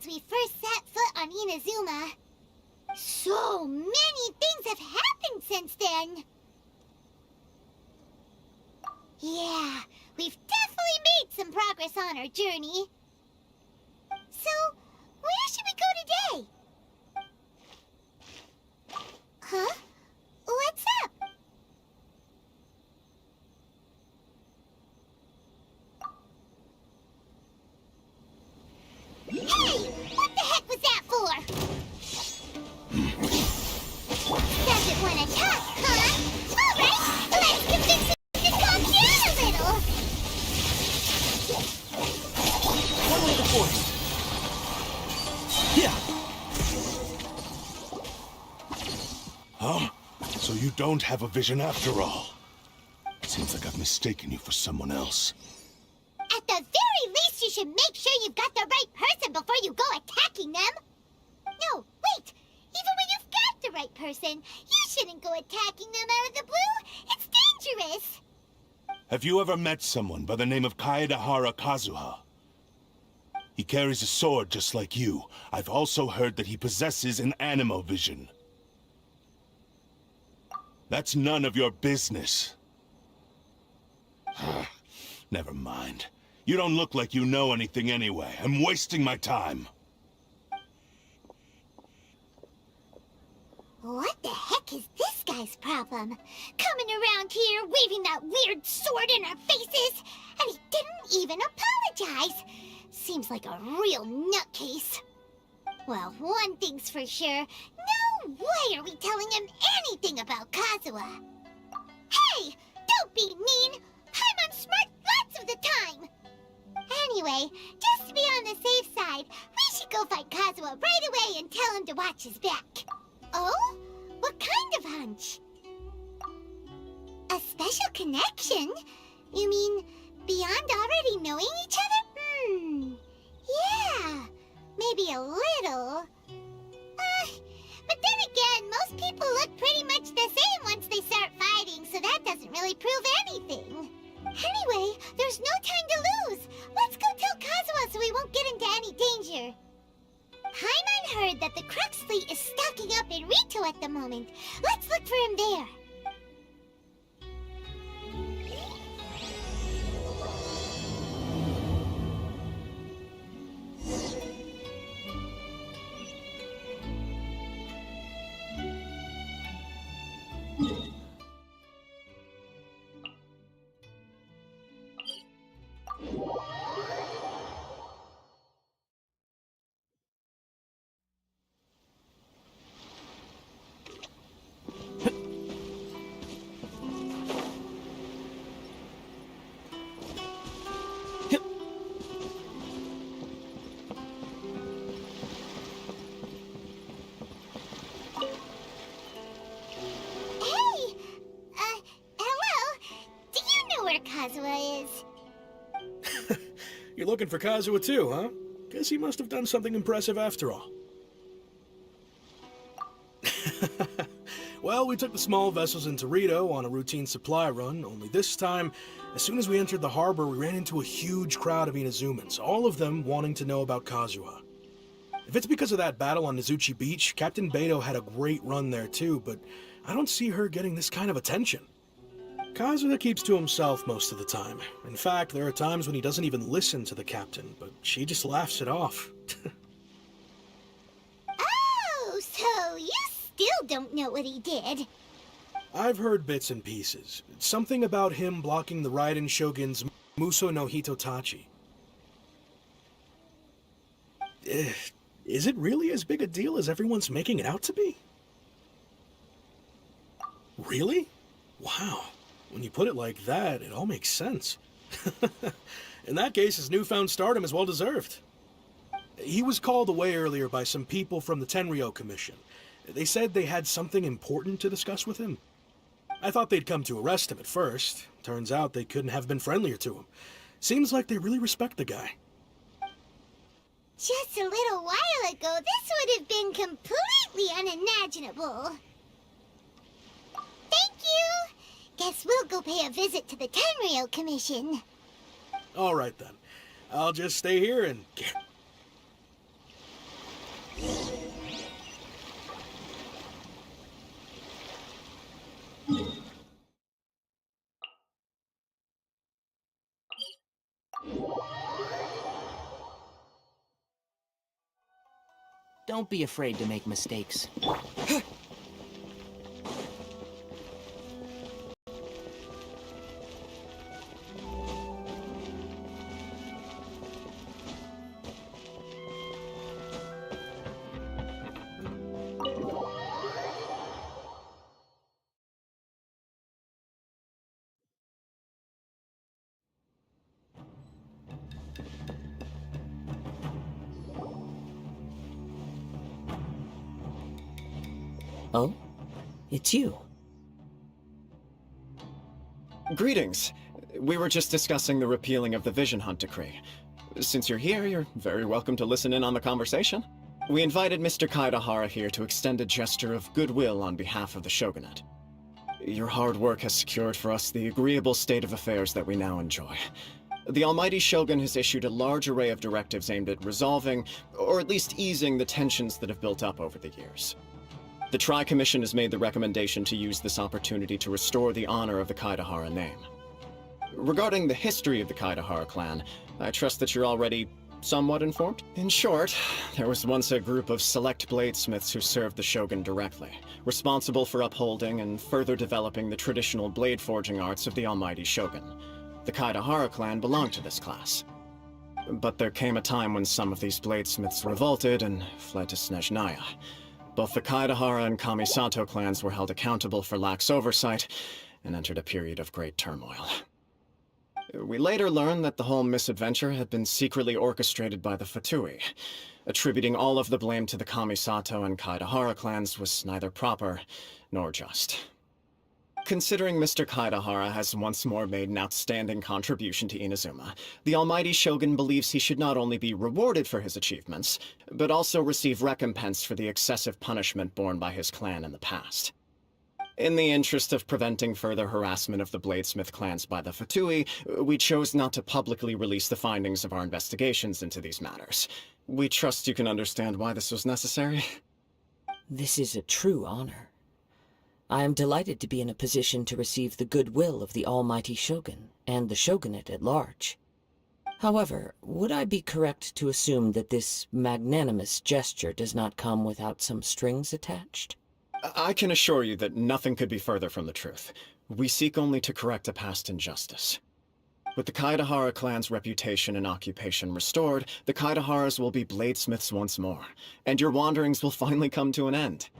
We first set foot on Inazuma. So many things have happened since then. Yeah, we've definitely made some progress on our journey. So, where should we go today? Huh? What's up? Hey! What the heck was that for? Doesn't want to talk, huh? Alright, let's convince him to calm down a little! One way the force! Yeah! Huh? So you don't have a vision after all? Seems like I've mistaken you for someone else. At the very least, you should make sure you've got the right person before you go attacking them. No, wait. Even when you've got the right person, you shouldn't go attacking them out of the blue. It's dangerous. Have you ever met someone by the name of Kaedahara Kazuha? He carries a sword just like you. I've also heard that he possesses an animo vision. That's none of your business. Never mind. You don't look like you know anything anyway. I'm wasting my time. What the heck is this guy's problem? Coming around here, waving that weird sword in our faces, and he didn't even apologize. Seems like a real nutcase. Well, one thing's for sure. No way are we telling him anything about Kazuha. Hey! Don't be mean! I'm smart lots of the time! Anyway, just to be on the safe side, we should go find Kazuha right away and tell him to watch his back. Oh? What kind of hunch? A special connection? You mean beyond already knowing each other? Yeah, maybe a little. But then again, most people look pretty much the same once they start fighting, so that doesn't really prove anything. Anyway, there's no time to lose. Let's go tell Kazuha so we won't get into any danger. Paimon heard that the Crux fleet is stocking up in Rito at the moment. Let's look for him there. Kazuha is. You're looking for Kazuha too, huh? Guess he must have done something impressive after all. Well, we took the small vessels into Rito on a routine supply run, only this time, as soon as we entered the harbor, we ran into a huge crowd of Inazumans, all of them wanting to know about Kazuha. If it's because of that battle on Nizuchi Beach, Captain Beto had a great run there too, but I don't see her getting this kind of attention. Kazuha keeps to himself most of the time. In fact, there are times when he doesn't even listen to the captain, but she just laughs it off. Oh, so you still don't know what he did? I've heard bits and pieces. Something about him blocking the Raiden Shogun's Muso no Hitotachi. Is it really as big a deal as everyone's making it out to be? Really? Wow. When you put it like that, it all makes sense. In that case, his newfound stardom is well deserved. He was called away earlier by some people from the Tenryo Commission. They said they had something important to discuss with him. I thought they'd come to arrest him at first. Turns out they couldn't have been friendlier to him. Seems like they really respect the guy. Just a little while ago, this would have been completely unimaginable. Thank you! Guess we'll go pay a visit to the Tenryo Commission. All right then. I'll just stay here and... Don't be afraid to make mistakes. Oh? It's you. Greetings. We were just discussing the repealing of the Vision Hunt Decree. Since you're here, you're very welcome to listen in on the conversation. We invited Mr. Kaedahara here to extend a gesture of goodwill on behalf of the Shogunate. Your hard work has secured for us the agreeable state of affairs that we now enjoy. The Almighty Shogun has issued a large array of directives aimed at resolving, or at least easing, the tensions that have built up over the years. The Tri-Commission has made the recommendation to use this opportunity to restore the honor of the Kaedahara name. Regarding the history of the Kaedahara clan, I trust that you're already somewhat informed? In short, there was once a group of select bladesmiths who served the Shogun directly, responsible for upholding and further developing the traditional blade forging arts of the Almighty Shogun. The Kaedahara clan belonged to this class. But there came a time when some of these bladesmiths revolted and fled to Snezhnaya. Both the Kaedahara and Kamisato clans were held accountable for lax oversight and entered a period of great turmoil. We later learned that the whole misadventure had been secretly orchestrated by the Fatui. Attributing all of the blame to the Kamisato and Kaedahara clans was neither proper nor just. Considering Mr. Kaedahara has once more made an outstanding contribution to Inazuma, the Almighty Shogun believes he should not only be rewarded for his achievements, but also receive recompense for the excessive punishment borne by his clan in the past. In the interest of preventing further harassment of the Bladesmith clans by the Fatui, we chose not to publicly release the findings of our investigations into these matters. We trust you can understand why this was necessary. This is a true honor. I am delighted to be in a position to receive the goodwill of the Almighty Shogun, and the Shogunate at large. However, would I be correct to assume that this magnanimous gesture does not come without some strings attached? I can assure you that nothing could be further from the truth. We seek only to correct a past injustice. With the Kaedahara clan's reputation and occupation restored, the Kaedaharas will be bladesmiths once more, and your wanderings will finally come to an end.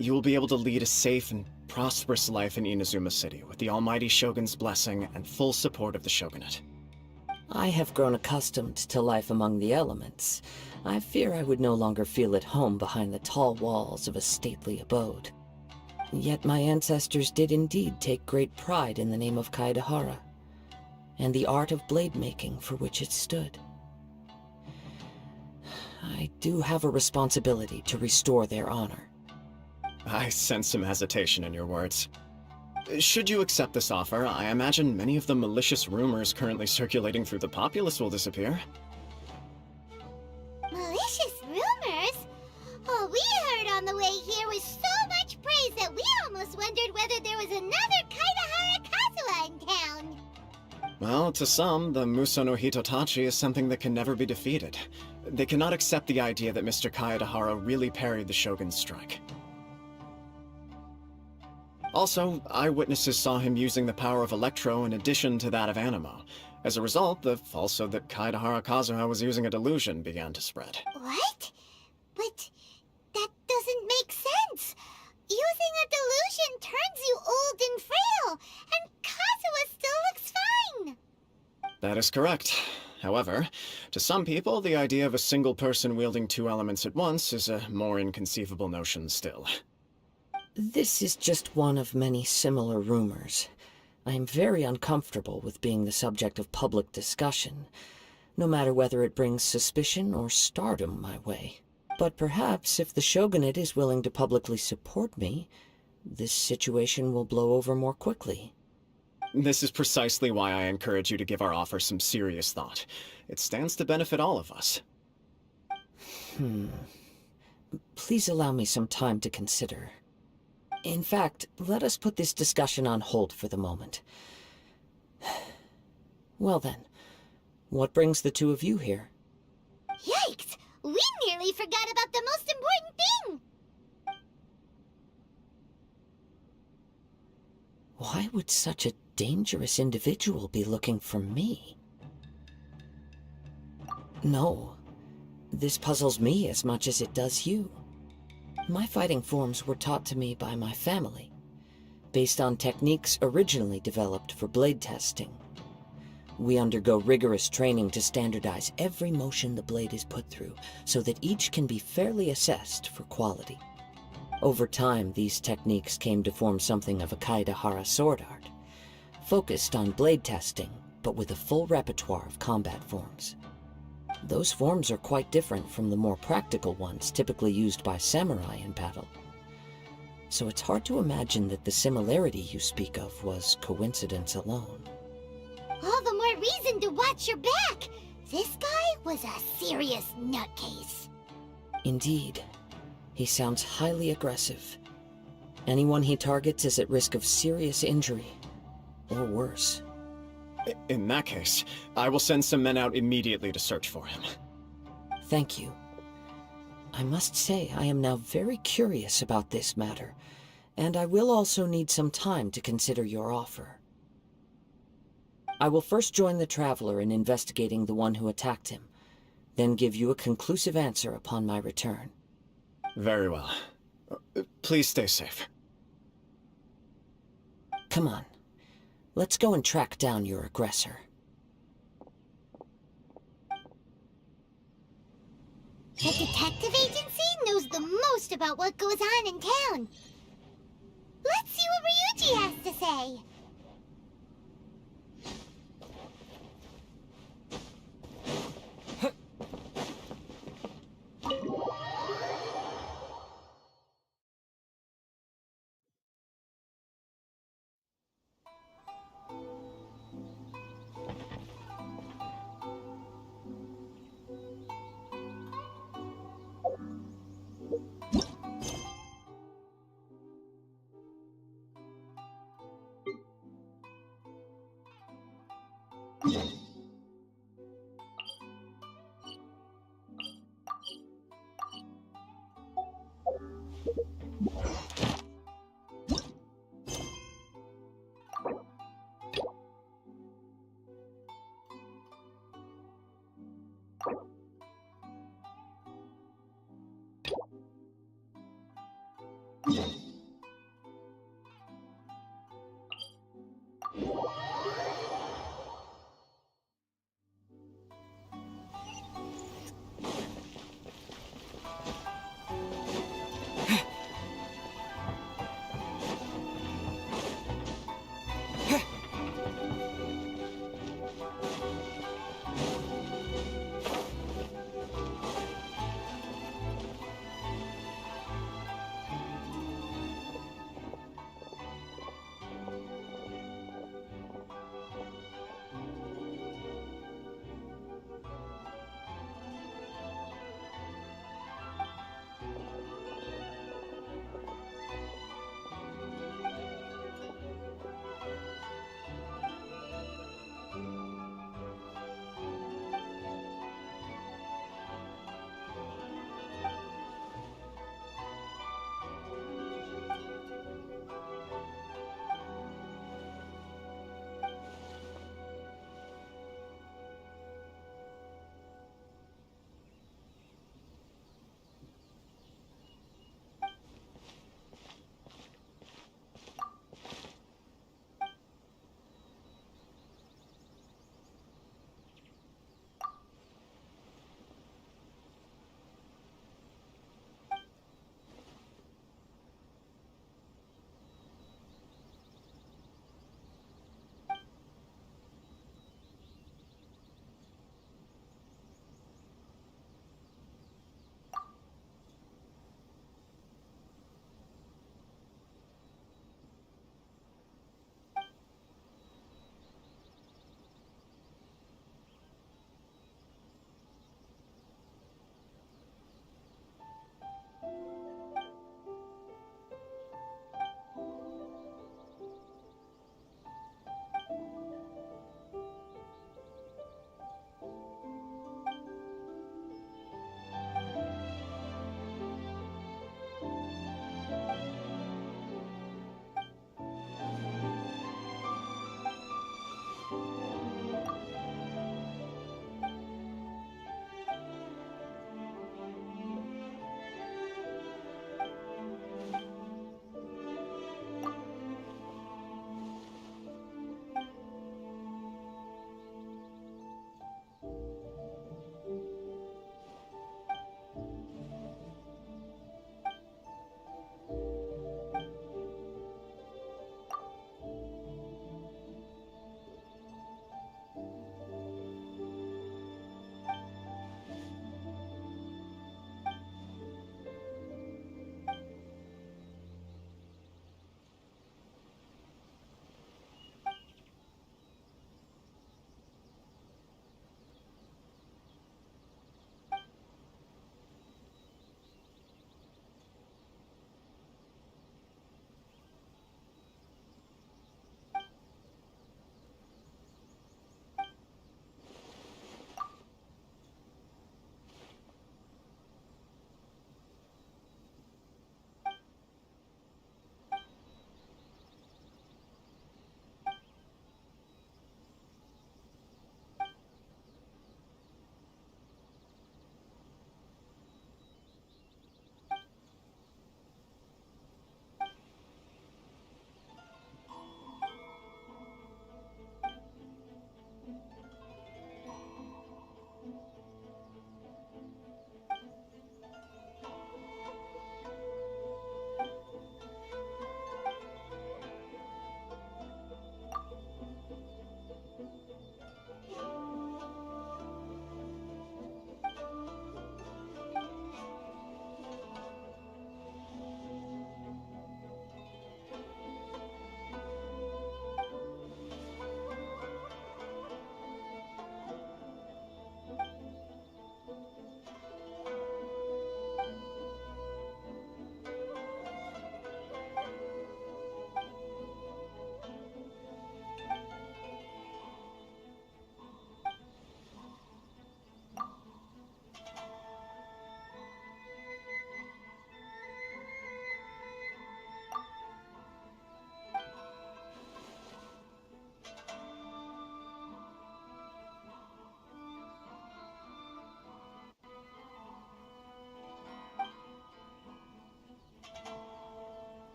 You will be able to lead a safe and prosperous life in Inazuma City with the Almighty Shogun's blessing and full support of the Shogunate. I have grown accustomed to life among the elements. I fear I would no longer feel at home behind the tall walls of a stately abode. Yet my ancestors did indeed take great pride in the name of Kaedahara, and the art of blade making for which it stood. I do have a responsibility to restore their honor. I sense some hesitation in your words. Should you accept this offer, I imagine many of the malicious rumors currently circulating through the populace will disappear. Malicious rumors? All we heard on the way here was so much praise that we almost wondered whether there was another Kaedahara Kazuha in town. Well, to some, the Muso no Hitotachi is something that can never be defeated. They cannot accept the idea that Mr. Kaedahara really parried the Shogun's strike. Also, eyewitnesses saw him using the power of Electro in addition to that of Animo. As a result, the falsehood that Kaedahara Kazuha was using a delusion began to spread. What? But that doesn't make sense. Using a delusion turns you old and frail, and Kazuha still looks fine. That is correct. However, to some people, the idea of a single person wielding two elements at once is a more inconceivable notion still. This is just one of many similar rumors. I am very uncomfortable with being the subject of public discussion, no matter whether it brings suspicion or stardom my way. But perhaps if the Shogunate is willing to publicly support me, this situation will blow over more quickly. This is precisely why I encourage you to give our offer some serious thought. It stands to benefit all of us. Please allow me some time to consider. In fact, let us put this discussion on hold for the moment. Well then, what brings the two of you here? Yikes! We nearly forgot about the most important thing! Why would such a dangerous individual be looking for me? No, this puzzles me as much as it does you. My fighting forms were taught to me by my family, based on techniques originally developed for blade testing. We undergo rigorous training to standardize every motion the blade is put through, so that each can be fairly assessed for quality. Over time, these techniques came to form something of a Kaedahara sword art, focused on blade testing, but with a full repertoire of combat forms. Those forms are quite different from the more practical ones typically used by samurai in battle. So it's hard to imagine that the similarity you speak of was coincidence alone. All the more reason to watch your back! This guy was a serious nutcase. Indeed. He sounds highly aggressive. Anyone he targets is at risk of serious injury, or worse. In that case, I will send some men out immediately to search for him. Thank you. I must say I am now very curious about this matter, and I will also need some time to consider your offer. I will first join the Traveler in investigating the one who attacked him, then give you a conclusive answer upon my return. Very well. Please stay safe. Come on. Let's go and track down your aggressor. The detective agency knows the most about what goes on in town. Let's see what Ryuji has to say.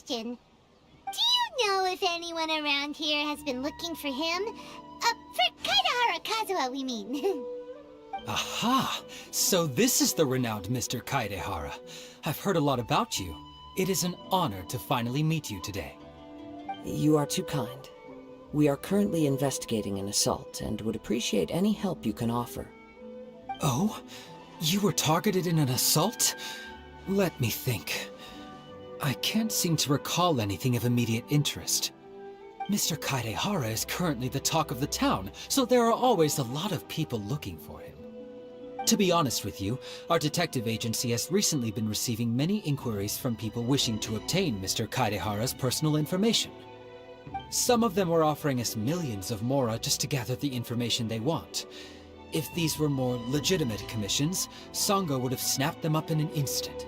question. Do you know if anyone around here has been looking for him? For Kaidahara Kazuha, we mean. Aha! So this is the renowned Mr. Kaidehara. I've heard a lot about you. It is an honor to finally meet you today. You are too kind. We are currently investigating an assault and would appreciate any help you can offer. Oh? You were targeted in an assault? Let me think. I can't seem to recall anything of immediate interest. Mr. Kaidehara is currently the talk of the town, so there are always a lot of people looking for him. To be honest with you, our detective agency has recently been receiving many inquiries from people wishing to obtain Mr. Kaidehara's personal information. Some of them were offering us millions of mora just to gather the information they want. If these were more legitimate commissions, Sangha would have snapped them up in an instant.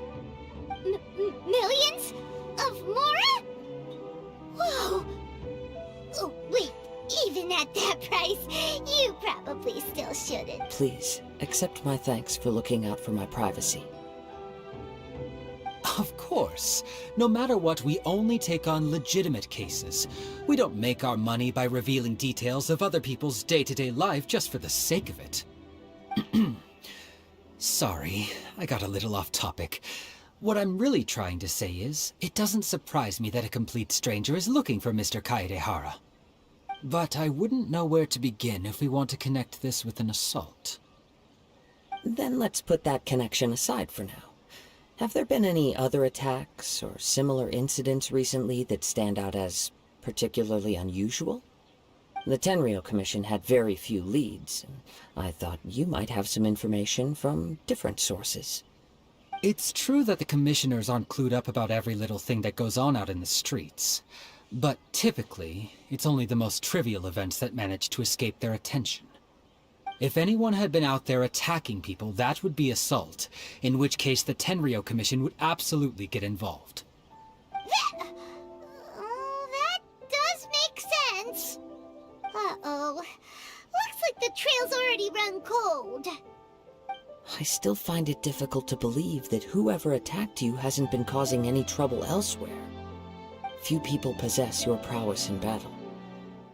Millions? Of mora? Whoa! Oh, wait, even at that price, you probably still shouldn't. Please, accept my thanks for looking out for my privacy. Of course. No matter what, we only take on legitimate cases. We don't make our money by revealing details of other people's day-to-day life just for the sake of it. Sorry, I got a little off topic. What I'm really trying to say is, it doesn't surprise me that a complete stranger is looking for Mr. Kaedehara. But I wouldn't know where to begin if we want to connect this with an assault. Then let's put that connection aside for now. Have there been any other attacks or similar incidents recently that stand out as particularly unusual? The Tenryou Commission had very few leads, and I thought you might have some information from different sources. It's true that the commissioners aren't clued up about every little thing that goes on out in the streets. But typically, it's only the most trivial events that manage to escape their attention. If anyone had been out there attacking people, that would be assault, in which case the Tenryou Commission would absolutely get involved. That does make sense. Uh-oh. Looks like the trail's already run cold. I still find it difficult to believe that whoever attacked you hasn't been causing any trouble elsewhere. Few people possess your prowess in battle.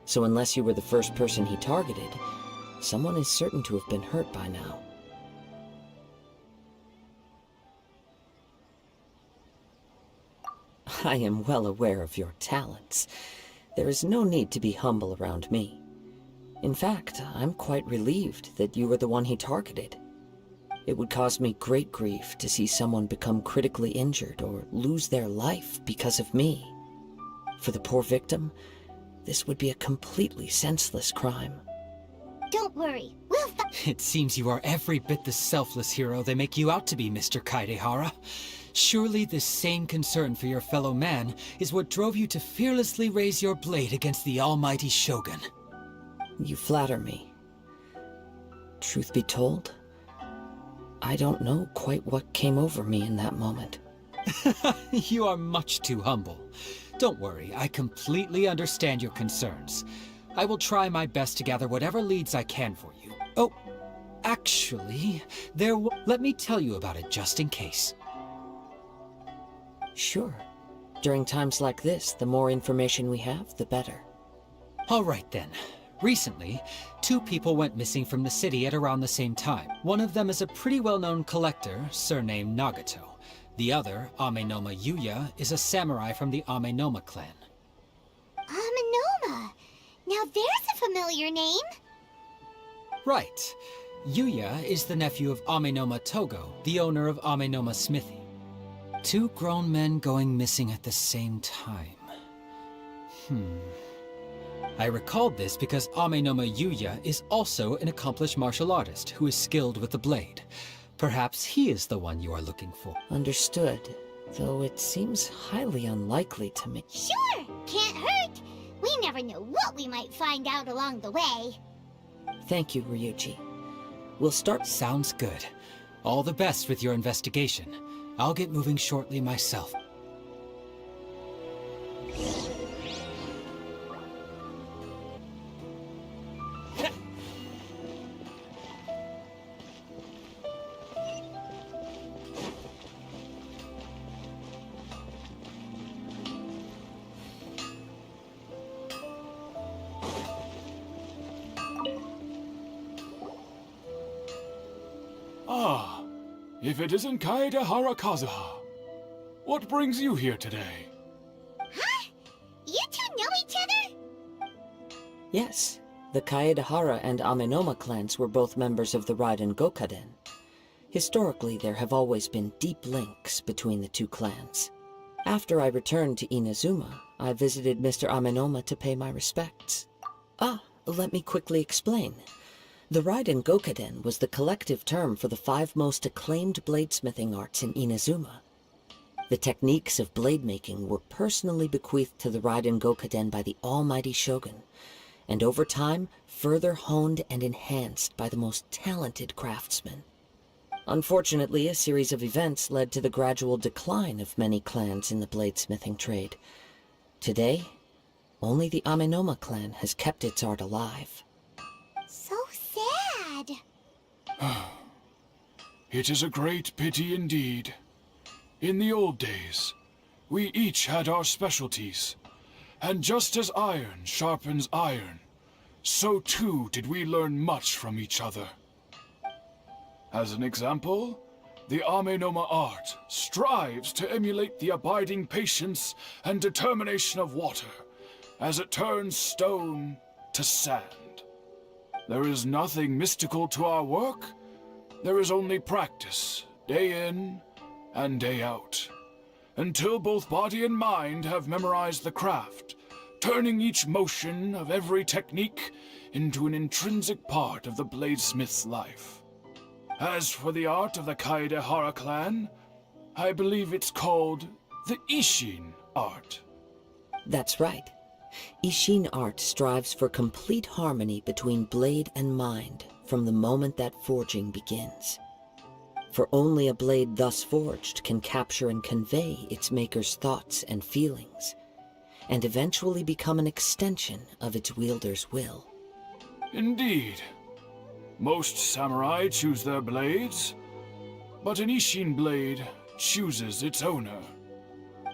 So unless you were the first person he targeted, someone is certain to have been hurt by now. I am well aware of your talents. There is no need to be humble around me. In fact, I'm quite relieved that you were the one he targeted. It would cause me great grief to see someone become critically injured or lose their life because of me. For the poor victim, this would be a completely senseless crime. Don't worry, we'll It seems you are every bit the selfless hero they make you out to be, Mr. Kaedehara. Surely this same concern for your fellow man is what drove you to fearlessly raise your blade against the almighty Shogun. You flatter me. Truth be told, I don't know quite what came over me in that moment. You are much too humble. Don't worry, I completely understand your concerns. I will try my best to gather whatever leads I can for you. Oh, actually, let me tell you about it just in case. Sure. During times like this, the more information we have, the better. All right then. Recently, 2 people went missing from the city at around the same time. One of them is a pretty well-known collector, surnamed Nagato. The other, Amenoma Yuya, is a samurai from the Amenoma clan. Amenoma! Now there's a familiar name. Right. Yuya is the nephew of Amenoma Togo, the owner of Amenoma Smithy. 2 grown men going missing at the same time. I recalled this because Amenoma Yuya is also an accomplished martial artist who is skilled with the blade. Perhaps he is the one you are looking for. Understood, though it seems highly unlikely to me. Sure, can't hurt. We never know what we might find out along the way. Thank you, Ryuji. We'll start. Sounds good. All the best with your investigation. I'll get moving shortly myself. Ah, if it isn't Kaedehara Kazuha. What brings you here today? Huh? You two know each other? Yes, the Kaedehara and Amenoma clans were both members of the Raiden Gokaden. Historically, there have always been deep links between the two clans. After I returned to Inazuma, I visited Mr. Amenoma to pay my respects. Let me quickly explain. The Raiden Gokaden was the collective term for the 5 most acclaimed bladesmithing arts in Inazuma. The techniques of blade making were personally bequeathed to the Raiden Gokaden by the almighty Shogun, and over time, further honed and enhanced by the most talented craftsmen. Unfortunately, a series of events led to the gradual decline of many clans in the bladesmithing trade. Today, only the Amenoma clan has kept its art alive. So sad. It is a great pity indeed. In the old days, we each had our specialties, and just as iron sharpens iron, so too did we learn much from each other. As an example, the Amenoma art strives to emulate the abiding patience and determination of water as it turns stone to sand. There is nothing mystical to our work. There is only practice, day in and day out, until both body and mind have memorized the craft, turning each motion of every technique into an intrinsic part of the bladesmith's life. As for the art of the Kaedehara clan, I believe it's called the Ishin art. That's right. Ishin art strives for complete harmony between blade and mind from the moment that forging begins. For only a blade thus forged can capture and convey its maker's thoughts and feelings, and eventually become an extension of its wielder's will. Indeed. Most samurai choose their blades, but an Ishin blade chooses its owner.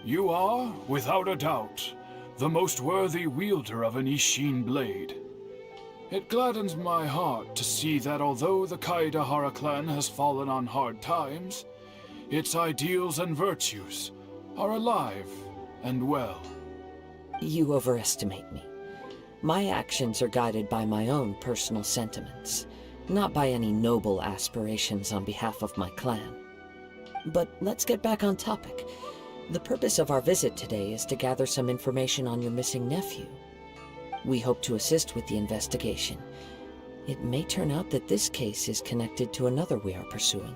You are, without a doubt, the most worthy wielder of an Ishin blade. It gladdens my heart to see that although the Kaedehara clan has fallen on hard times, its ideals and virtues are alive and well. You overestimate me. My actions are guided by my own personal sentiments, not by any noble aspirations on behalf of my clan. But let's get back on topic. The purpose of our visit today is to gather some information on your missing nephew. We hope to assist with the investigation. It may turn out that this case is connected to another we are pursuing.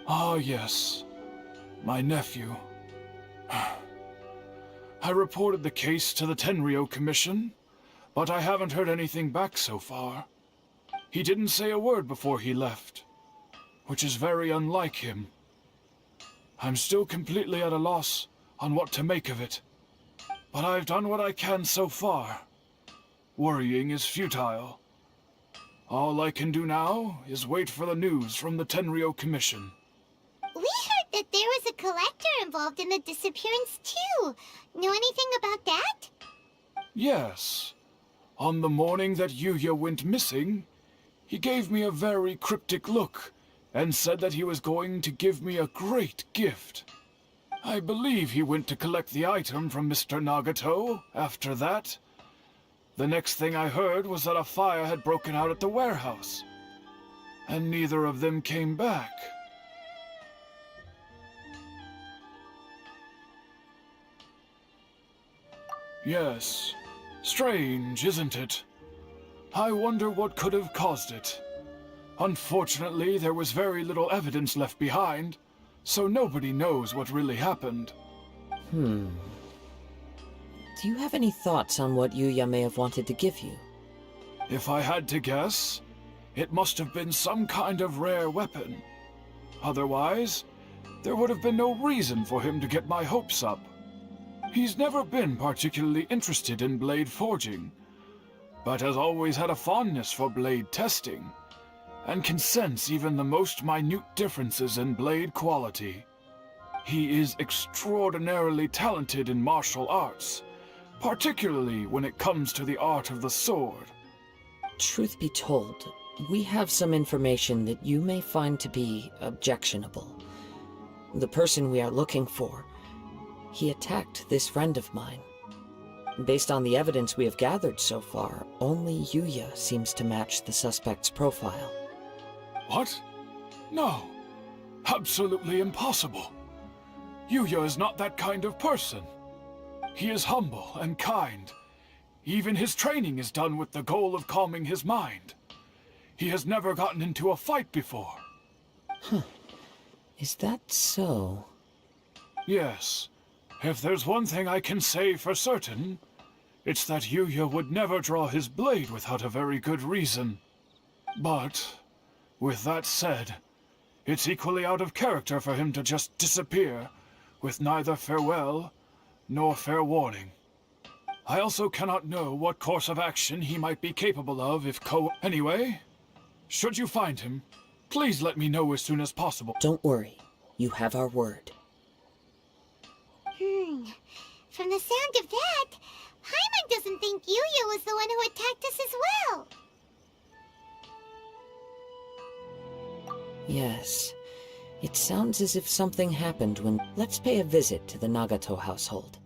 Ah, yes. My nephew. I reported the case to the Tenryo Commission, but I haven't heard anything back so far. He didn't say a word before he left, which is very unlike him. I'm still completely at a loss on what to make of it, but I've done what I can so far. Worrying is futile. All I can do now is wait for the news from the Tenryo Commission. We heard that there was a collector involved in the disappearance too. Know anything about that? Yes. On the morning that Yuya went missing, he gave me a very cryptic look and said that he was going to give me a great gift. I believe he went to collect the item from Mr. Nagato after that. The next thing I heard was that a fire had broken out at the warehouse, and neither of them came back. Yes, strange, isn't it? I wonder what could have caused it. Unfortunately, there was very little evidence left behind, so nobody knows what really happened. Do you have any thoughts on what Yuya may have wanted to give you? If I had to guess, it must have been some kind of rare weapon. Otherwise, there would have been no reason for him to get my hopes up. He's never been particularly interested in blade forging, but has always had a fondness for blade testing, and can sense even the most minute differences in blade quality. He is extraordinarily talented in martial arts, particularly when it comes to the art of the sword. Truth be told, We have some information that you may find to be objectionable. The person we are looking for, he attacked this friend of mine. Based on the evidence we have gathered so far, only Yuya seems to match the suspect's profile. What? No. Absolutely impossible. Yuya is not that kind of person. He is humble and kind. Even his training is done with the goal of calming his mind. He has never gotten into a fight before. Huh. Is that so? Yes. If there's one thing I can say for certain, it's that Yuya would never draw his blade without a very good reason. But, with that said, it's equally out of character for him to just disappear, with neither farewell nor fair warning. I also cannot know what course of action he might be capable of if Anyway, should you find him, please let me know as soon as possible. Don't worry. You have our word. From the sound of that, Paimon doesn't think Yuya was the one who attacked us as well. Yes. It sounds as if something happened when... Let's pay a visit to the Nagato household.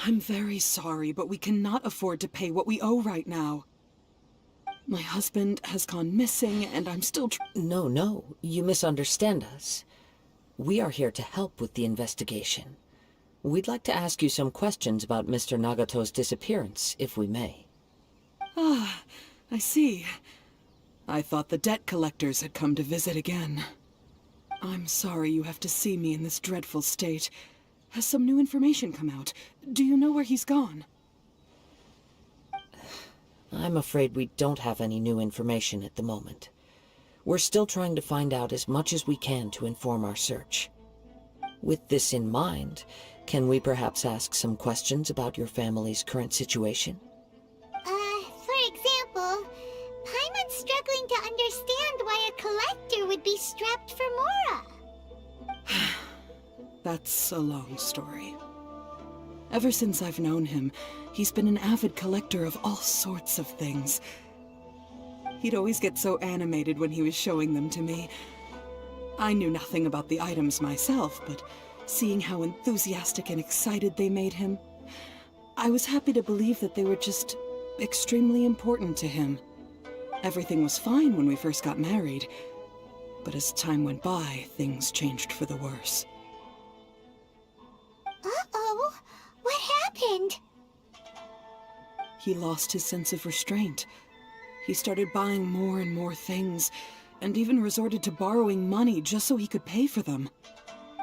I'm very sorry, but we cannot afford to pay what we owe right now. My husband has gone missing, and I'm still No, you misunderstand us. We are here to help with the investigation. We'd like to ask you some questions about Mr. Nagato's disappearance, if we may. Ah, I see. I thought the debt collectors had come to visit again. I'm sorry you have to see me in this dreadful state. Has some new information come out? Do you know where he's gone? I'm afraid we don't have any new information at the moment. We're still trying to find out as much as we can to inform our search. With this in mind, can we perhaps ask some questions about your family's current situation? For example, Paimon's struggling to understand why a collector would be strapped for Mora. That's a long story. Ever since I've known him, he's been an avid collector of all sorts of things. He'd always get so animated when he was showing them to me. I knew nothing about the items myself, but seeing how enthusiastic and excited they made him, I was happy to believe that they were just extremely important to him. Everything was fine when we first got married, but as time went by, things changed for the worse. Uh-oh, what happened? He lost his sense of restraint. He started buying more and more things, and even resorted to borrowing money just so he could pay for them.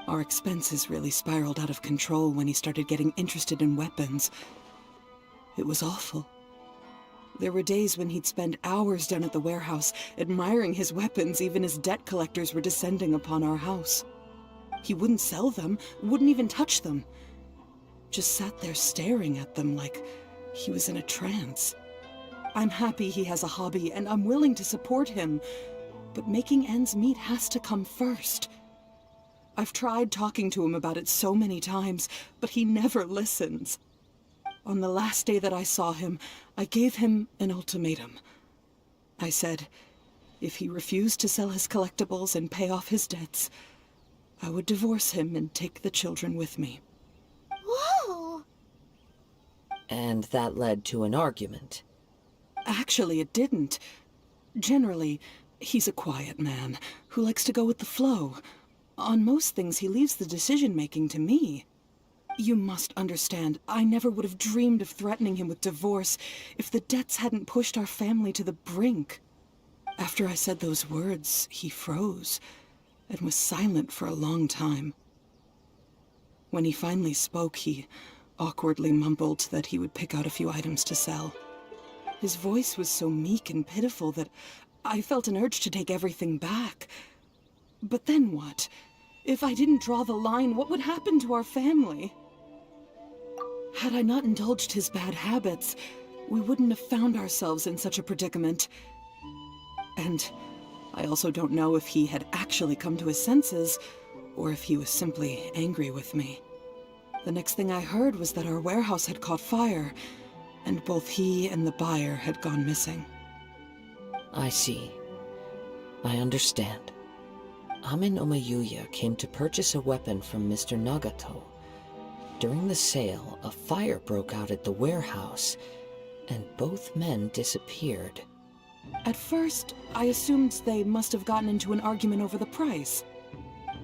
Our expenses really spiraled out of control when he started getting interested in weapons. It was awful. There were days when he'd spend hours down at the warehouse, admiring his weapons even as debt collectors were descending upon our house. He wouldn't sell them, wouldn't even touch them. Just sat there staring at them like he was in a trance. I'm happy he has a hobby, and I'm willing to support him, but making ends meet has to come first. I've tried talking to him about it so many times, but he never listens. On the last day that I saw him, I gave him an ultimatum. I said, if he refused to sell his collectibles and pay off his debts, I would divorce him and take the children with me. Whoa! And that led to an argument. Actually, it didn't. Generally, he's a quiet man who likes to go with the flow. On most things, he leaves the decision-making to me. You must understand, I never would have dreamed of threatening him with divorce if the debts hadn't pushed our family to the brink. After I said those words, he froze and was silent for a long time. When he finally spoke, he awkwardly mumbled that he would pick out a few items to sell. His voice was so meek and pitiful that I felt an urge to take everything back. But then what? If I didn't draw the line, what would happen to our family? Had I not indulged his bad habits, we wouldn't have found ourselves in such a predicament. And I also don't know if he had actually come to his senses, or if he was simply angry with me. The next thing I heard was that our warehouse had caught fire, and both he and the buyer had gone missing. I see. I understand. Ame no Mayuya came to purchase a weapon from Mr. Nagato. During the sale, a fire broke out at the warehouse, and both men disappeared. At first, I assumed they must have gotten into an argument over the price.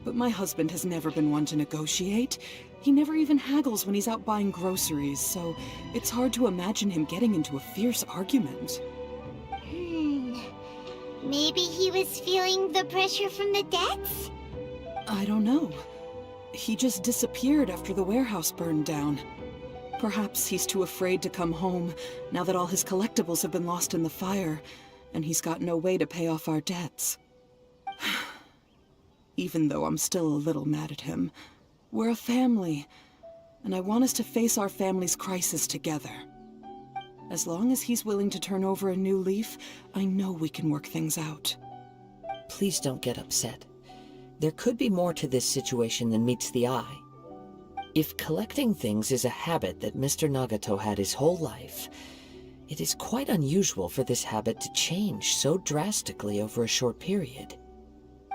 But my husband has never been one to negotiate. He never even haggles when he's out buying groceries, so it's hard to imagine him getting into a fierce argument. Maybe he was feeling the pressure from the debts? I don't know. He just disappeared after the warehouse burned down. Perhaps he's too afraid to come home now that all his collectibles have been lost in the fire, and he's got no way to pay off our debts. Even though I'm still a little mad at him, we're a family, and I want us to face our family's crisis together. As long as he's willing to turn over a new leaf, I know we can work things out. Please don't get upset. There could be more to this situation than meets the eye. If collecting things is a habit that Mr. Nagato had his whole life, it is quite unusual for this habit to change so drastically over a short period.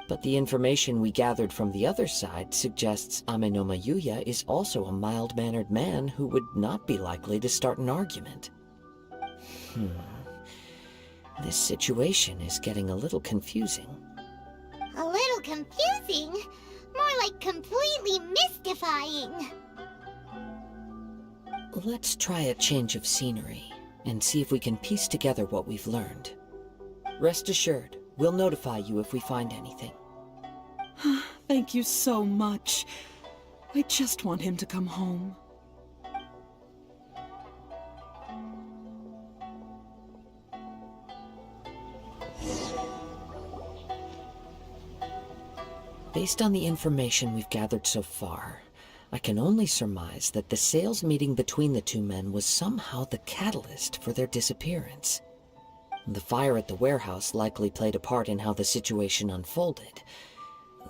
But the information we gathered from the other side suggests Ame no Mayuya is also a mild-mannered man who would not be likely to start an argument. This situation is getting a little confusing. A little confusing? More like completely mystifying. Let's try a change of scenery and see if we can piece together what we've learned. Rest assured, we'll notify you if we find anything. Thank you so much. I just want him to come home. Based on the information we've gathered so far, I can only surmise that the sales meeting between the two men was somehow the catalyst for their disappearance. The fire at the warehouse likely played a part in how the situation unfolded,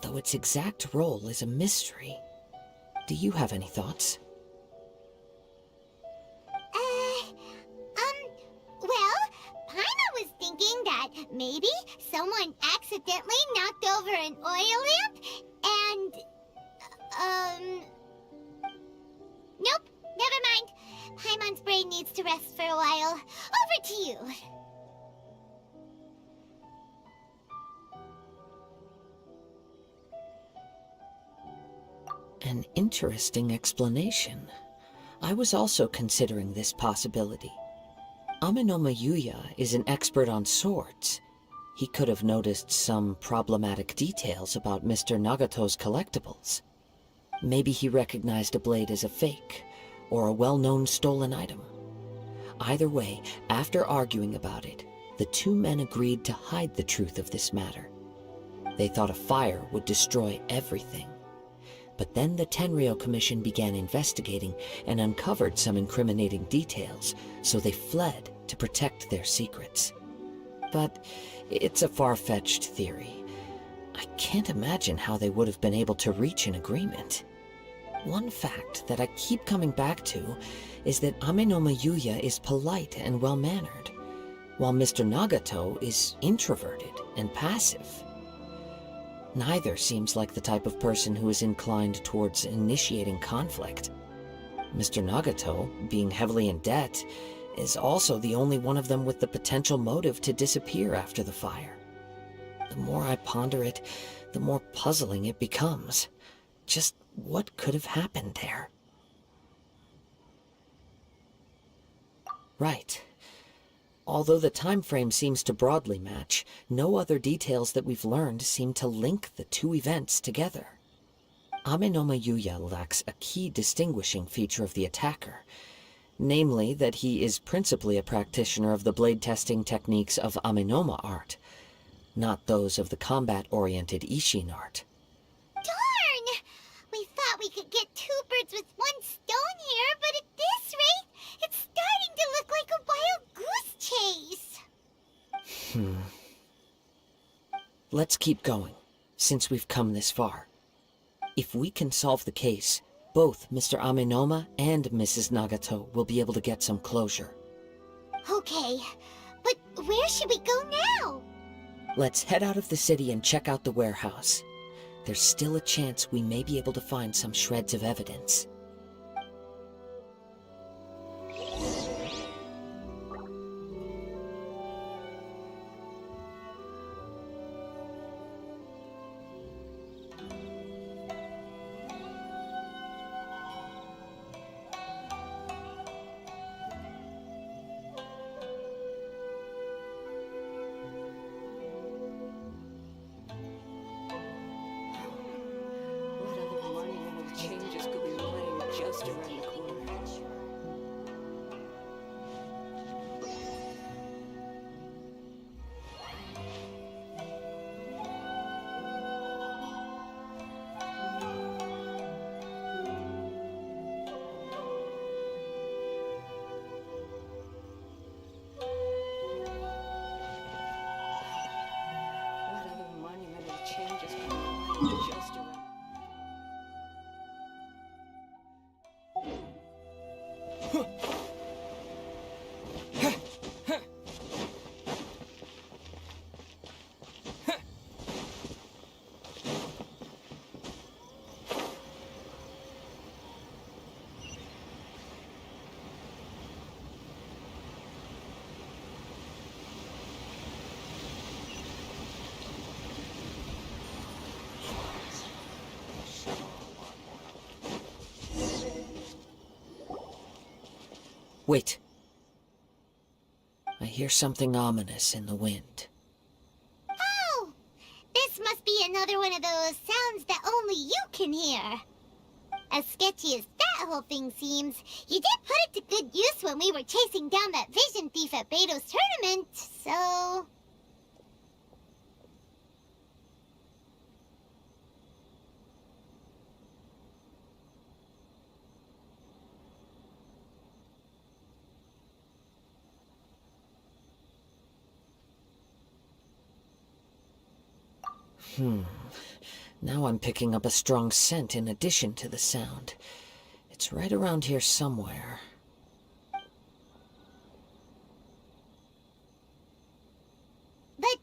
though its exact role is a mystery. Do you have any thoughts? Well, Paimon was thinking that maybe someone accidentally knocked over an oil lamp and, nope, never mind. Paimon's brain needs to rest for a while. Over to you. An interesting explanation. I was also considering this possibility. Ame no Mayuya is an expert on swords. He could have noticed some problematic details about Mr. Nagato's collectibles. Maybe he recognized a blade as a fake, or a well-known stolen item. Either way, after arguing about it, the two men agreed to hide the truth of this matter. They thought a fire would destroy everything. But then the Tenryou Commission began investigating and uncovered some incriminating details, so they fled to protect their secrets. But it's a far-fetched theory. I can't imagine how they would have been able to reach an agreement. One fact that I keep coming back to is that Ame no Mayuya is polite and well-mannered, while Mr. Nagato is introverted and passive. Neither seems like the type of person who is inclined towards initiating conflict. Mr. Nagato, being heavily in debt, is also the only one of them with the potential motive to disappear after the fire. The more I ponder it, the more puzzling it becomes. Just what could have happened there? Right. Although the time frame seems to broadly match, no other details that we've learned seem to link the two events together. Amenoma Yuya lacks a key distinguishing feature of the attacker, namely that he is principally a practitioner of the blade testing techniques of Amenoma art, not those of the combat-oriented Ishin art. Darn! We thought we could get two birds with one stone here, but at this rate, it's starting to look like a wild goose chase. Let's keep going, since we've come this far. If we can solve the case, both Mr. Amenoma and Mrs. Nagato will be able to get some closure. Okay, but where should we go now? Let's head out of the city and check out the warehouse. There's still a chance we may be able to find some shreds of evidence. What other monumental changes could be lying just around the corner? What other monumental changes could be lying just around? Wait. I hear something ominous in the wind. Oh! This must be another one of those sounds that only you can hear. As sketchy as that whole thing seems, you did put it to good use when we were chasing down that vision thief at Beto's tournament, so... Now I'm picking up a strong scent in addition to the sound. It's right around here somewhere. But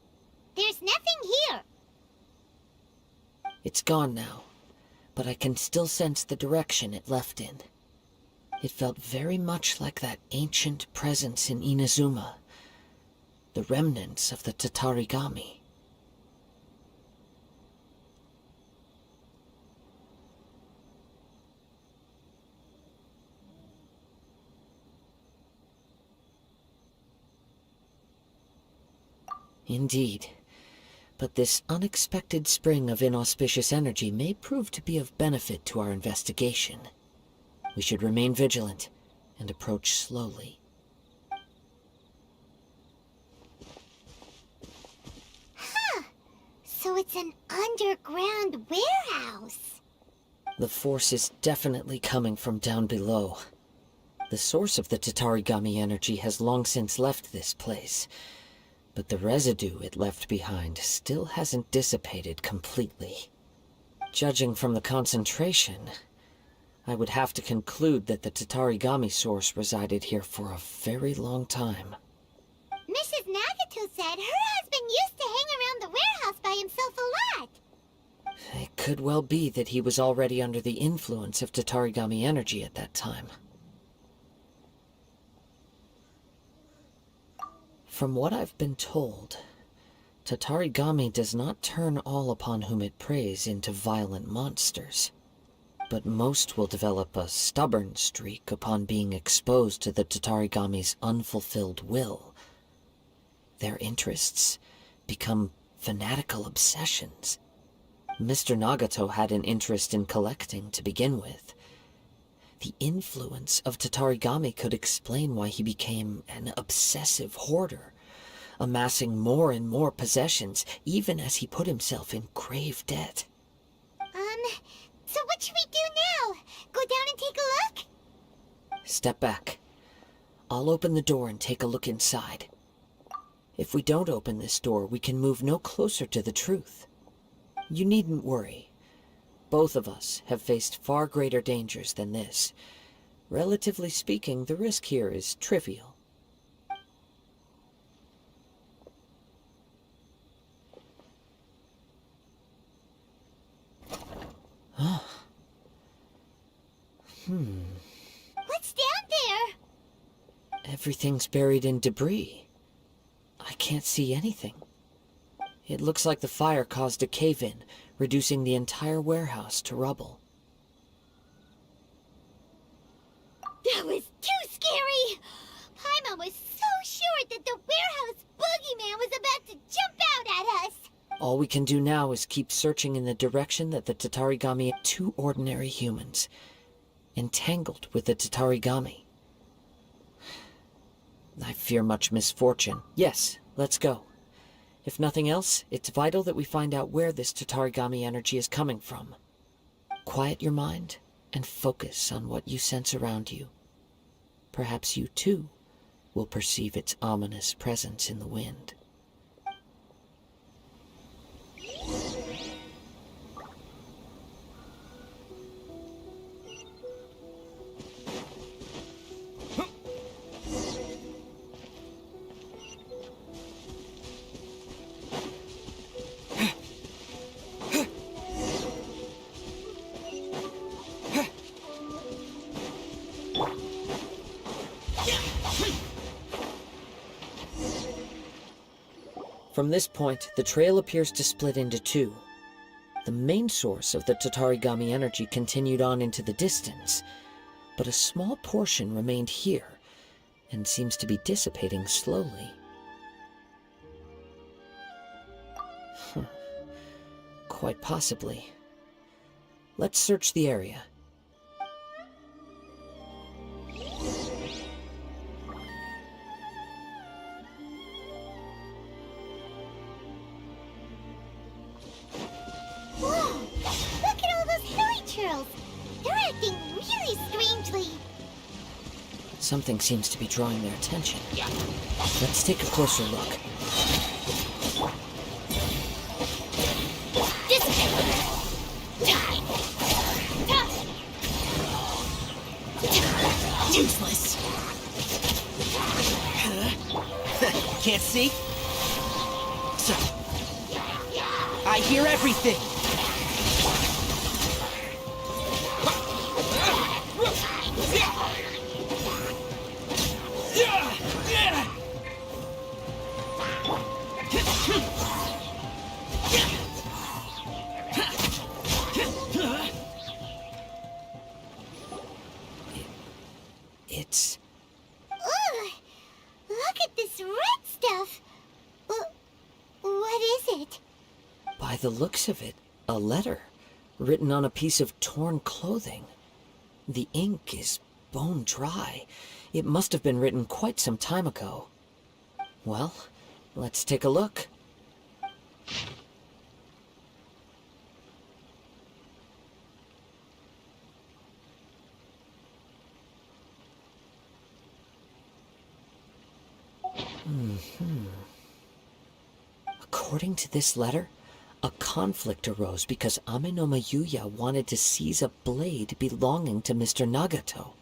there's nothing here. It's gone now, but I can still sense the direction it left in. It felt very much like that ancient presence in Inazuma, the remnants of the Tatarigami. Indeed. But this unexpected spring of inauspicious energy may prove to be of benefit to our investigation. We should remain vigilant and approach slowly. So it's an underground warehouse. The force is definitely coming from down below. The source of the Tatarigami energy has long since left this place, but the residue it left behind still hasn't dissipated completely. Judging from the concentration, I would have to conclude that the Tatarigami source resided here for a very long time. Mrs. Nagato said her husband used to hang around the warehouse by himself a lot. It could well be that he was already under the influence of Tatarigami energy at that time. From what I've been told, Tatarigami does not turn all upon whom it preys into violent monsters, but most will develop a stubborn streak upon being exposed to the Tatarigami's unfulfilled will. Their interests become fanatical obsessions. Mr. Nagato had an interest in collecting to begin with. The influence of Tatarigami could explain why he became an obsessive hoarder, amassing more and more possessions even as he put himself in grave debt. So what should we do now? Go down and take a look? Step back. I'll open the door and take a look inside. If we don't open this door, we can move no closer to the truth. You needn't worry. Both of us have faced far greater dangers than this. Relatively speaking, the risk here is trivial. What's down there? Everything's buried in debris. I can't see anything. It looks like the fire caused a cave-in, reducing the entire warehouse to rubble. That was too scary! Paimon was so sure that the warehouse boogeyman was about to jump out at us! All we can do now is keep searching in the direction that the Tatarigami... Two ordinary humans, entangled with the Tatarigami. I fear much misfortune. Yes, let's go. If nothing else, it's vital that we find out where this Tatarigami energy is coming from. Quiet your mind and focus on what you sense around you. Perhaps you, too, will perceive its ominous presence in the wind. From this point, the trail appears to split into two. The main source of the Tatarigami energy continued on into the distance, but a small portion remained here, and seems to be dissipating slowly. Quite possibly. Let's search the area. They're acting really strangely. Something seems to be drawing their attention. Let's take a closer look. Useless. Can't see? So, I hear everything. It's... Ugh! Look at this red stuff! What is it? By the looks of it, a letter, written on a piece of torn clothing. The ink is bone dry. It must have been written quite some time ago. Well, let's take a look. According to this letter, a conflict arose because Amenoma Yuya wanted to seize a blade belonging to Mr. Nagato.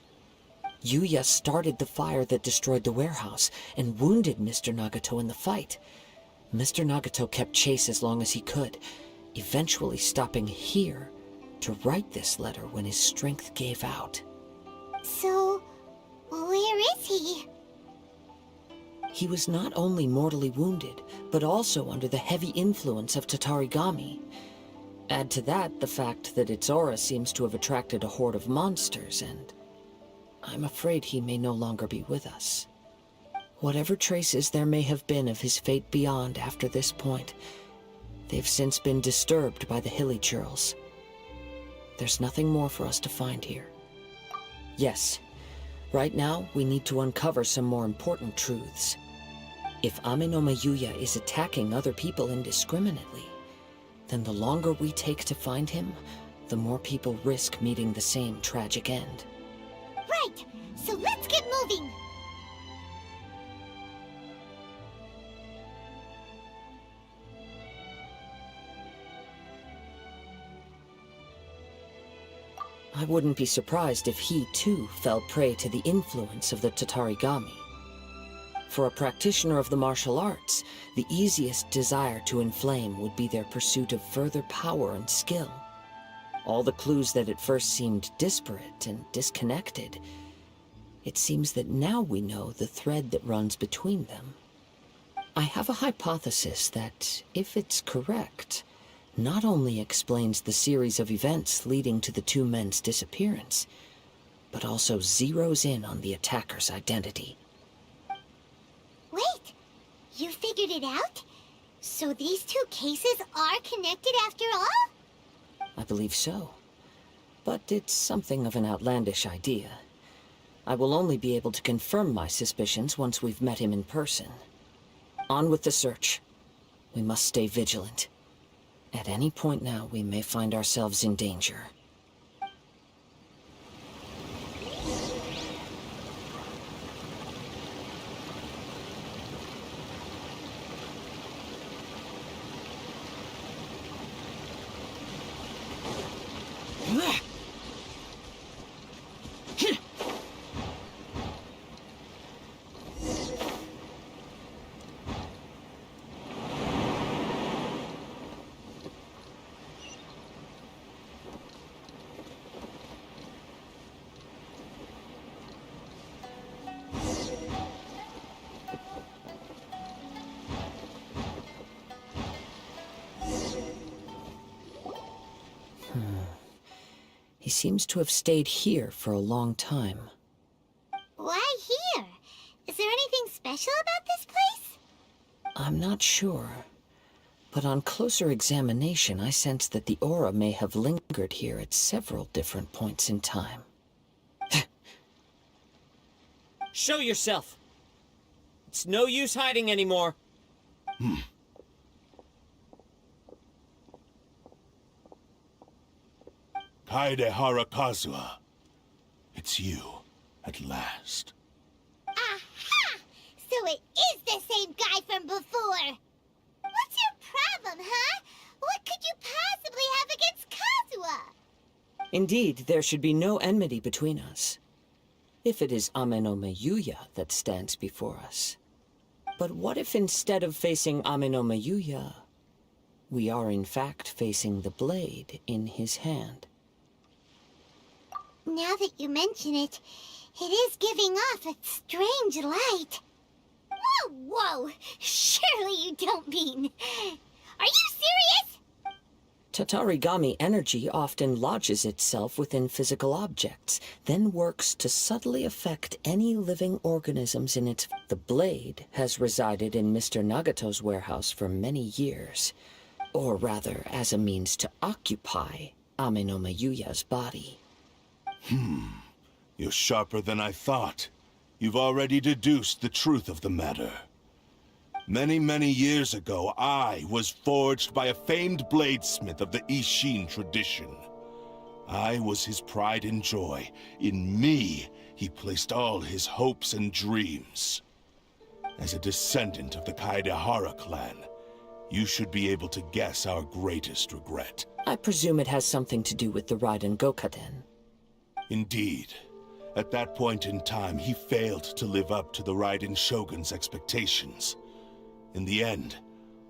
Yuya started the fire that destroyed the warehouse and wounded Mr. Nagato in the fight. Mr. Nagato kept chase as long as he could, eventually stopping here to write this letter when his strength gave out. So, where is he? He was not only mortally wounded, but also under the heavy influence of Tatarigami. Add to that the fact that its aura seems to have attracted a horde of monsters, and I'm afraid he may no longer be with us. Whatever traces there may have been of his fate beyond after this point, they've since been disturbed by the hilly churls. There's nothing more for us to find here. Yes, right now we need to uncover some more important truths. If Ame no Mayuya is attacking other people indiscriminately, then the longer we take to find him, the more people risk meeting the same tragic end. Right, so let's get moving. I wouldn't be surprised if he, too, fell prey to the influence of the Tatarigami. For a practitioner of the martial arts, the easiest desire to inflame would be their pursuit of further power and skill. All the clues that at first seemed disparate and disconnected, it seems that now we know the thread that runs between them. I have a hypothesis that, if it's correct, not only explains the series of events leading to the two men's disappearance, but also zeroes in on the attacker's identity. Wait, you figured it out? So these two cases are connected after all? I believe so. But it's something of an outlandish idea. I will only be able to confirm my suspicions once we've met him in person. On with the search. We must stay vigilant. At any point now, we may find ourselves in danger. He seems to have stayed here for a long time. Why here? Is there anything special about this place? I'm not sure. But on closer examination, I sense that the aura may have lingered here at several different points in time. Show yourself! It's no use hiding anymore. Kaedehara Kazuha. It's you, at last. Aha! So it is the same guy from before! What's your problem, huh? What could you possibly have against Kazuha? Indeed, there should be no enmity between us. If it is Ame no Mayuya that stands before us. But what if instead of facing Ame no Mayuya, we are in fact facing the blade in his hand? Now that you mention it, it is giving off a strange light. Whoa, whoa! Surely you don't mean... Are you serious? Tatarigami energy often lodges itself within physical objects, then works to subtly affect any living organisms in its... The blade has resided in Mr. Nagato's warehouse for many years. Or rather, as a means to occupy Ame no Mayuya's body. You're sharper than I thought. You've already deduced the truth of the matter. Many, many years ago, I was forged by a famed bladesmith of the Ishin tradition. I was his pride and joy. In me, he placed all his hopes and dreams. As a descendant of the Kaedehara clan, you should be able to guess our greatest regret. I presume it has something to do with the Raiden Gokaden. Indeed. At that point in time, he failed to live up to the Raiden Shogun's expectations. In the end,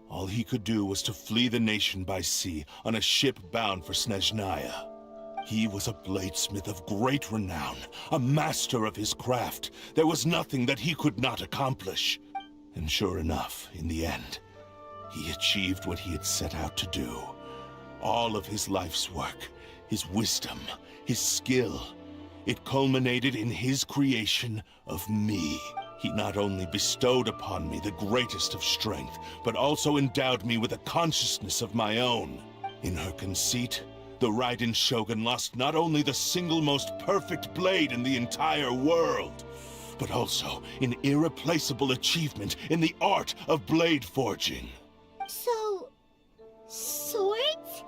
all he could do was to flee the nation by sea on a ship bound for Snezhnaya. He was a bladesmith of great renown, a master of his craft. There was nothing that he could not accomplish. And sure enough, in the end, he achieved what he had set out to do. All of his life's work, his wisdom, his skill, it culminated in his creation of me. He not only bestowed upon me the greatest of strength, but also endowed me with a consciousness of my own. In her conceit, the Raiden Shogun lost not only the single most perfect blade in the entire world, but also an irreplaceable achievement in the art of blade forging. So, swords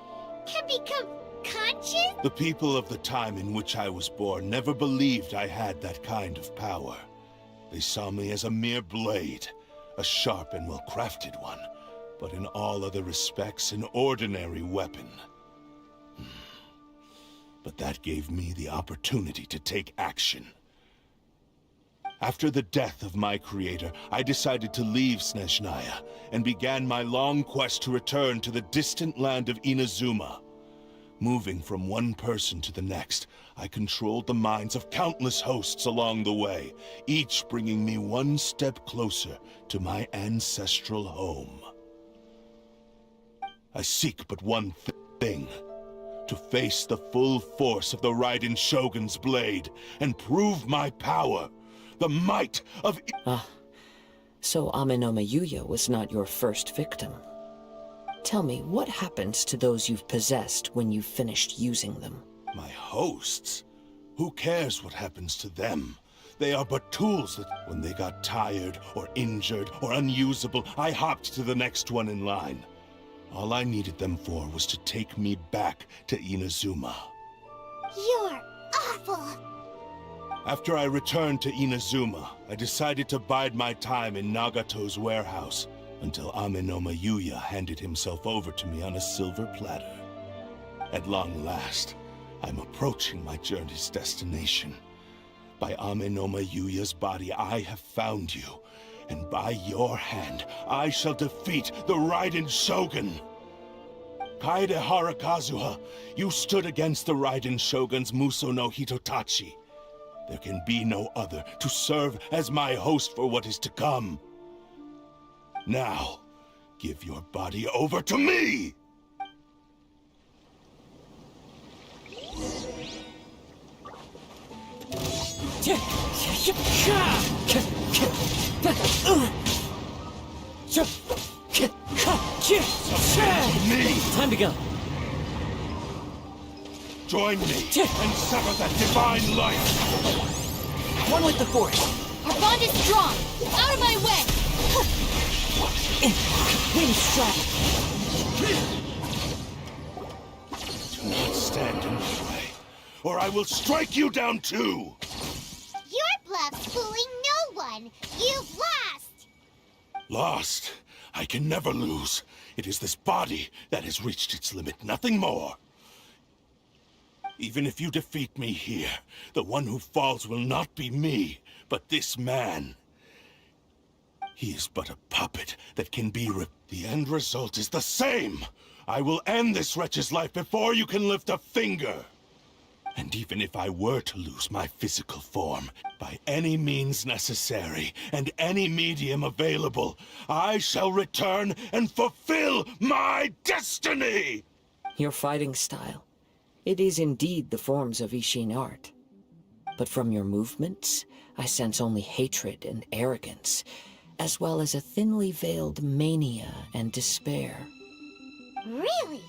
can become conscious? The people of the time in which I was born never believed I had that kind of power. They saw me as a mere blade, a sharp and well-crafted one, but in all other respects an ordinary weapon. But that gave me the opportunity to take action. After the death of my creator, I decided to leave Snezhnaya and began my long quest to return to the distant land of Inazuma. Moving from one person to the next, I controlled the minds of countless hosts along the way, each bringing me one step closer to my ancestral home. I seek but one thing: to face the full force of the Raiden Shogun's blade and prove my power, the might of... So Amenoma Yuya was not your first victim. Tell me, what happens to those you've possessed when you've finished using them? My hosts? Who cares what happens to them? They are but tools that, when they got tired, or injured, or unusable, I hopped to the next one in line. All I needed them for was to take me back to Inazuma. You're awful! After I returned to Inazuma, I decided to bide my time in Nagato's warehouse, until Amenoma Yuya handed himself over to me on a silver platter. At long last, I'm approaching my journey's destination. By Amenoma Yuya's body, I have found you, and by your hand, I shall defeat the Raiden Shogun! Kaedehara Kazuha, you stood against the Raiden Shogun's Muso no Hitotachi. There can be no other to serve as my host for what is to come. Now, give your body over to me! Time to go. Join me and sever that divine life! One with the Force. Our bond is strong! Out of my way! Wind strike. Do not stand in my way, or I will strike you down too! Your bluff's fooling no one! You've lost! Lost? I can never lose. It is this body that has reached its limit, nothing more. Even if you defeat me here, the one who falls will not be me, but this man. He is but a puppet that can be The end result is the same! I will end this wretch's life before you can lift a finger! And even if I were to lose my physical form, by any means necessary, and any medium available, I shall return and fulfill my destiny! Your fighting style. It is indeed the forms of Ishin art. But from your movements, I sense only hatred and arrogance, as well as a thinly veiled mania and despair. Really?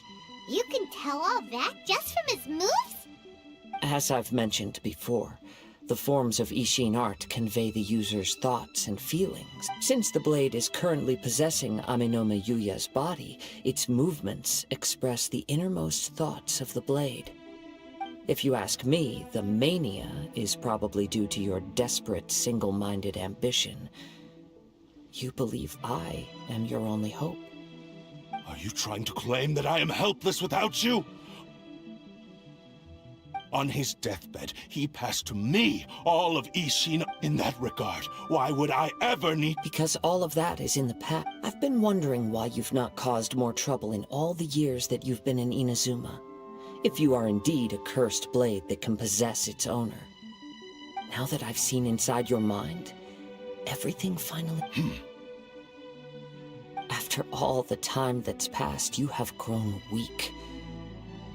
You can tell all that just from his moves? As I've mentioned before, the forms of Ishin art convey the user's thoughts and feelings. Since the blade is currently possessing Amenoma Yuya's body, its movements express the innermost thoughts of the blade. If you ask me, the mania is probably due to your desperate, single-minded ambition. You believe I am your only hope. Are you trying to claim that I am helpless without you? On his deathbed, he passed to me all of Ishin. In that regard, why would I ever need— Because all of that is in the past. I've been wondering why you've not caused more trouble in all the years that you've been in Inazuma. If you are indeed a cursed blade that can possess its owner. Now that I've seen inside your mind, everything finally— After all the time that's passed, you have grown weak.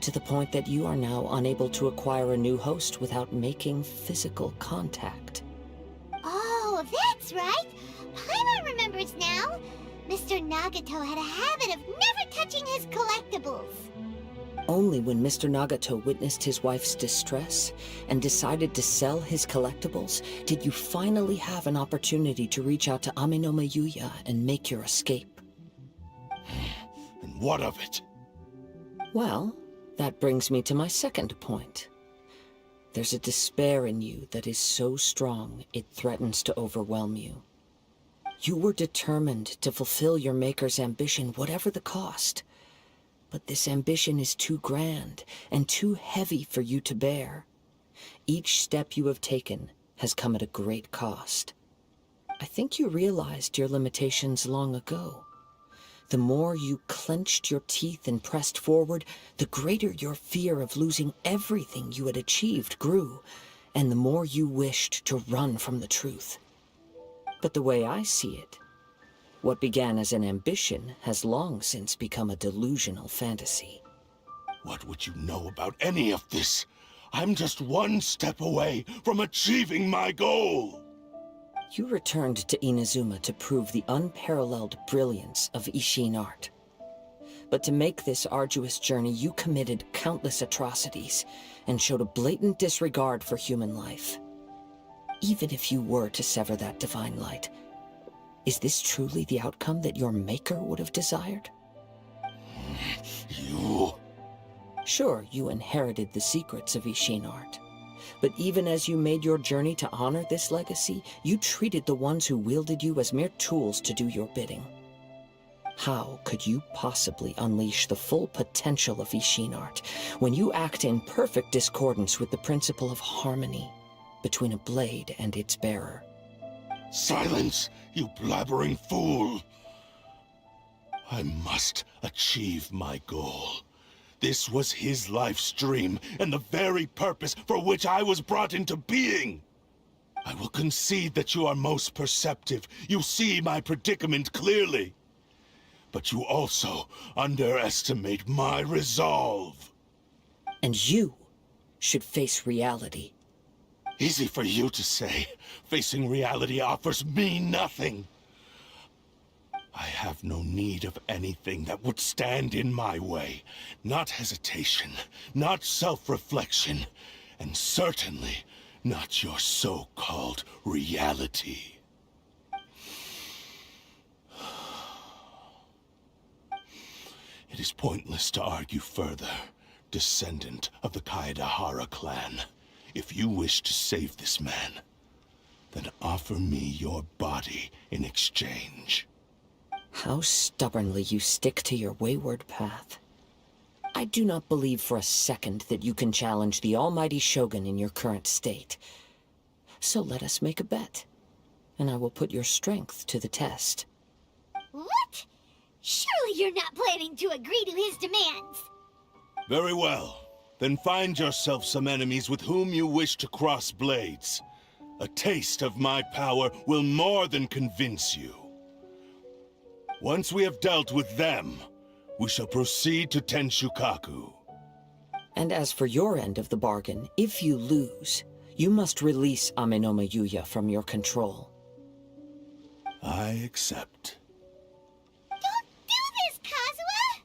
To the point that you are now unable to acquire a new host without making physical contact. Oh, that's right. Paimon remembers now. Mr. Nagato had a habit of never touching his collectibles. Only when Mr. Nagato witnessed his wife's distress and decided to sell his collectibles did you finally have an opportunity to reach out to Amenoma Yuya and make your escape. And what of it? Well, that brings me to my second point. There's a despair in you that is so strong it threatens to overwhelm you. You were determined to fulfill your maker's ambition, whatever the cost. But this ambition is too grand and too heavy for you to bear. Each step you have taken has come at a great cost. I think you realized your limitations long ago. The more you clenched your teeth and pressed forward, the greater your fear of losing everything you had achieved grew, and the more you wished to run from the truth. But the way I see it, what began as an ambition has long since become a delusional fantasy. What would you know about any of this? I'm just one step away from achieving my goal! You returned to Inazuma to prove the unparalleled brilliance of Ishin art. But to make this arduous journey, you committed countless atrocities and showed a blatant disregard for human life. Even if you were to sever that divine light, is this truly the outcome that your maker would have desired? You... Sure, you inherited the secrets of Ishin art. But even as you made your journey to honor this legacy, you treated the ones who wielded you as mere tools to do your bidding. How could you possibly unleash the full potential of Ishin art when you act in perfect discordance with the principle of harmony between a blade and its bearer? Silence, you blabbering fool! I must achieve my goal. This was his life's dream, and the very purpose for which I was brought into being. I will concede that you are most perceptive. You see my predicament clearly. But you also underestimate my resolve. And you should face reality. Easy for you to say. Facing reality offers me nothing. I have no need of anything that would stand in my way. Not hesitation, not self-reflection, and certainly not your so-called reality. It is pointless to argue further, descendant of the Kaedahara clan. If you wish to save this man, then offer me your body in exchange. How stubbornly you stick to your wayward path. I do not believe for a second that you can challenge the almighty Shogun in your current state. So let us make a bet, and I will put your strength to the test. What? Surely you're not planning to agree to his demands. Very well. Then find yourself some enemies with whom you wish to cross blades. A taste of my power will more than convince you. Once we have dealt with them, we shall proceed to Tenshukaku. And as for your end of the bargain, if you lose, you must release Amenoma Yuya from your control. I accept. Don't do this, Kazuha!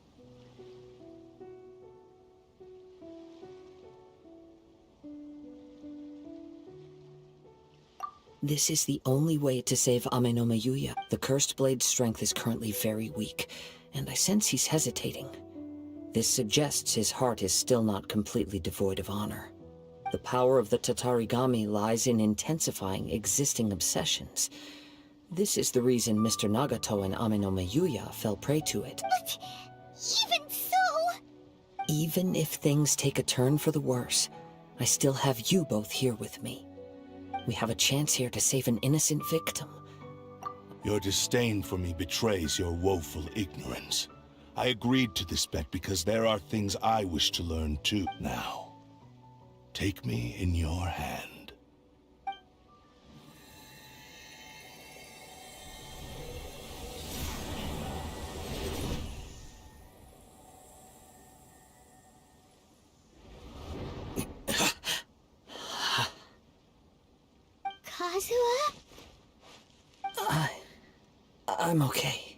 This is the only way to save Amenoma Yuya. The cursed blade's strength is currently very weak, and I sense he's hesitating. This suggests his heart is still not completely devoid of honor. The power of the Tatarigami lies in intensifying existing obsessions. This is the reason Mr. Nagato and Amenoma Yuya fell prey to it. But even so... Even if things take a turn for the worse, I still have you both here with me. We have a chance here to save an innocent victim. Your disdain for me betrays your woeful ignorance. I agreed to this bet because there are things I wish to learn too. Now, take me in your hand. I'm okay.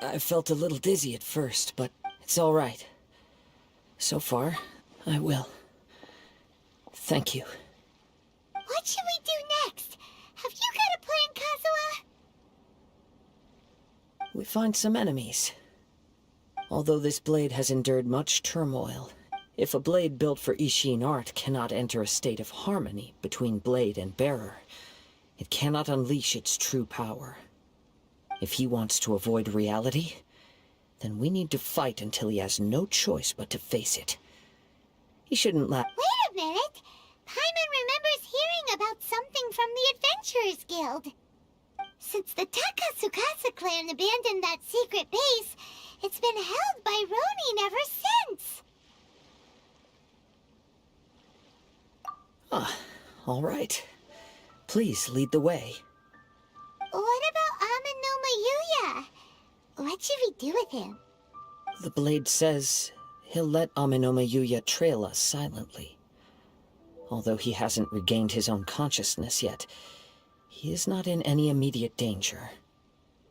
I felt a little dizzy at first, but it's all right. So far, I will. Thank you. What should we do next? Have you got a plan, Kazuha? We find some enemies. Although this blade has endured much turmoil, if a blade built for Ishin art cannot enter a state of harmony between blade and bearer, it cannot unleash its true power. If he wants to avoid reality, then we need to fight until he has no choice but to face it. He shouldn't Wait a minute! Paimon remembers hearing about something from the Adventurers Guild. Since the Takatsukasa clan abandoned that secret base, it's been held by Ronin ever since. Ah, all right. Please lead the way. What about Amano Mayuya? What should we do with him? The blade says he'll let Aminoma Yuya trail us silently. Although he hasn't regained his own consciousness yet, he is not in any immediate danger.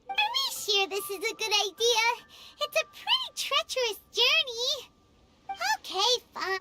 Are we sure this is a good idea? It's a pretty treacherous journey. Okay, fine.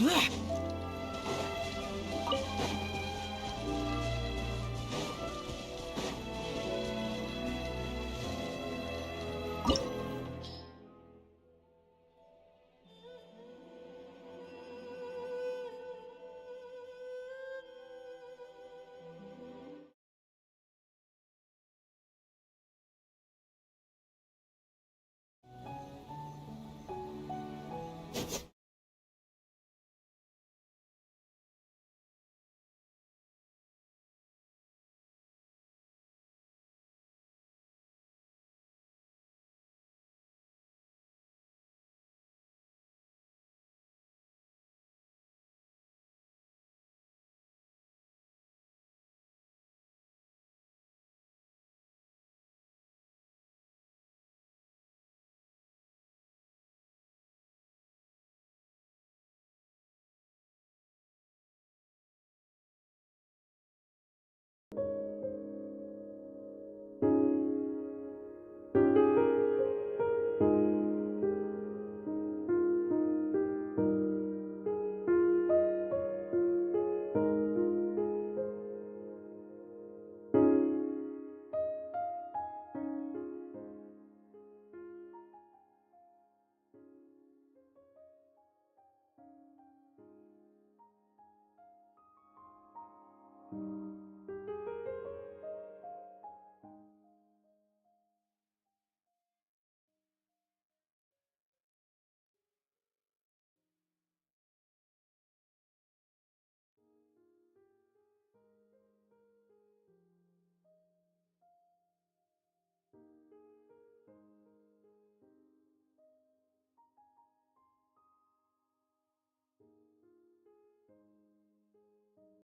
Ugh.